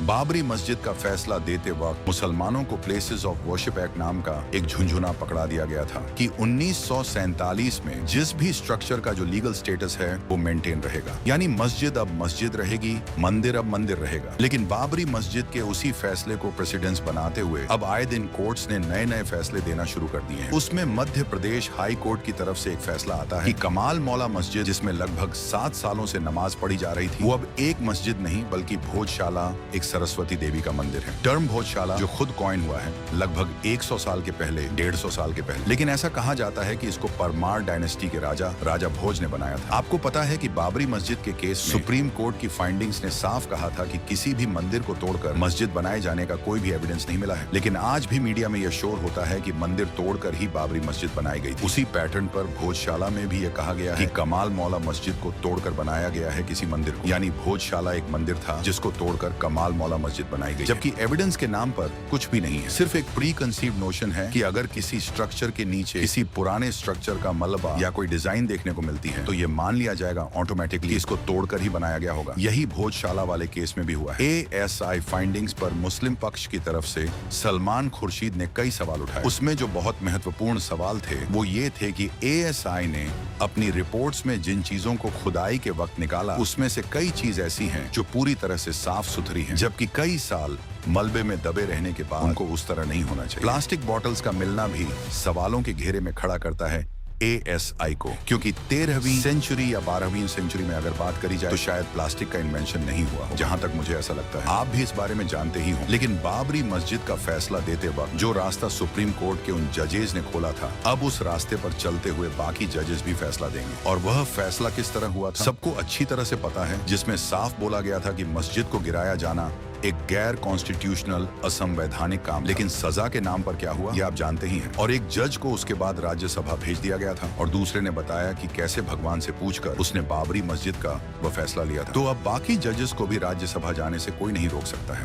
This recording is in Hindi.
बाबरी मस्जिद का फैसला देते वक्त मुसलमानों को प्लेसेस ऑफ वर्शिप एक्ट नाम का एक झुंझुना पकड़ा दिया गया था कि 1947 में जिस भी स्ट्रक्चर का जो लीगल स्टेटस है वो मेंटेन रहेगा, यानी मस्जिद अब मस्जिद रहेगी, मंदिर अब मंदिर रहेगा। लेकिन बाबरी मस्जिद के उसी फैसले को प्रेसिडेंस बनाते हुए अब आए दिन कोर्ट्स ने नए नए फैसले देना शुरू कर दिए हैं। उसमें मध्य प्रदेश हाई कोर्ट की तरफ से एक फैसला आता है कि कमाल मौला मस्जिद, जिसमें लगभग 7 सालों से नमाज पढ़ी जा रही थी, वो अब एक मस्जिद नहीं बल्कि भोजशाला, एक सरस्वती देवी का मंदिर है। टर्म भोजशाला जो खुद कॉइन हुआ है लगभग 100 साल के पहले, 150 साल के पहले। लेकिन ऐसा कहा जाता है कि इसको परमार डायनेस्टी के राजा भोज ने बनाया था। आपको पता है कि बाबरी मस्जिद के केस में सुप्रीम कोर्ट की फाइंडिंग्स ने साफ कहा था कि किसी भी मंदिर को तोड़कर मस्जिद बनाए जाने का कोई भी एविडेंस नहीं मिला है। लेकिन आज भी मीडिया में यह शोर होता है कि मंदिर तोड़कर ही बाबरी मस्जिद बनाई गई थी। उसी पैटर्न पर भोजशाला में भी यह कहा गया है कि कमाल मौला मस्जिद को तोड़कर बनाया गया है किसी मंदिर को, यानी भोजशाला एक मंदिर था जिसको तोड़कर कमाल मौला मस्जिद बनाई गई। जबकि एविडेंस के नाम पर कुछ भी नहीं है, सिर्फ एक प्री कंसीव्ड नोशन है कि अगर किसी स्ट्रक्चर के नीचे किसी पुराने स्ट्रक्चर का मलबा या कोई डिजाइन देखने को मिलती है तो ये मान लिया जाएगा ऑटोमेटिकली इसको तोड़कर ही बनाया गया होगा। यही भोजशाला वाले केस में भी हुआ है। ASI फाइंडिंग्स पर मुस्लिम पक्ष की तरफ से सलमान खुर्शीद ने कई सवाल उठाए। उसमें जो बहुत महत्वपूर्ण सवाल थे वो ये थे कि ASI ने अपनी रिपोर्ट्स में जिन चीजों को खुदाई के वक्त निकाला उसमें से कई चीज ऐसी हैं जो पूरी तरह से साफ सुथरी हैं, जबकि कई साल मलबे में दबे रहने के बाद उनको उस तरह नहीं होना चाहिए। प्लास्टिक बॉटल्स का मिलना भी सवालों के घेरे में खड़ा करता है ASI को, क्योंकि 13वीं सेंचुरी या 12वीं सेंचुरी में अगर बात करी जाए तो शायद प्लास्टिक का इन्वेंशन नहीं हुआ हो, जहां तक मुझे ऐसा लगता है। आप भी इस बारे में जानते ही हो। लेकिन बाबरी मस्जिद का फैसला देते वक्त जो रास्ता सुप्रीम कोर्ट के उन जजेस ने खोला था, अब उस रास्ते पर चलते हुए बाकी जजेस भी फैसला देंगे। और वह फैसला किस तरह हुआ था सबको अच्छी तरह से पता है, जिसमें साफ बोला गया था कि मस्जिद को गिराया जाना एक गैर कॉन्स्टिट्यूशनल असंवैधानिक काम। लेकिन सजा के नाम पर क्या हुआ ये आप जानते ही हैं। और एक जज को उसके बाद राज्यसभा भेज दिया गया था और दूसरे ने बताया कि कैसे भगवान से पूछकर उसने बाबरी मस्जिद का वह फैसला लिया था। तो अब बाकी जजेस को भी राज्यसभा जाने से कोई नहीं रोक सकता है।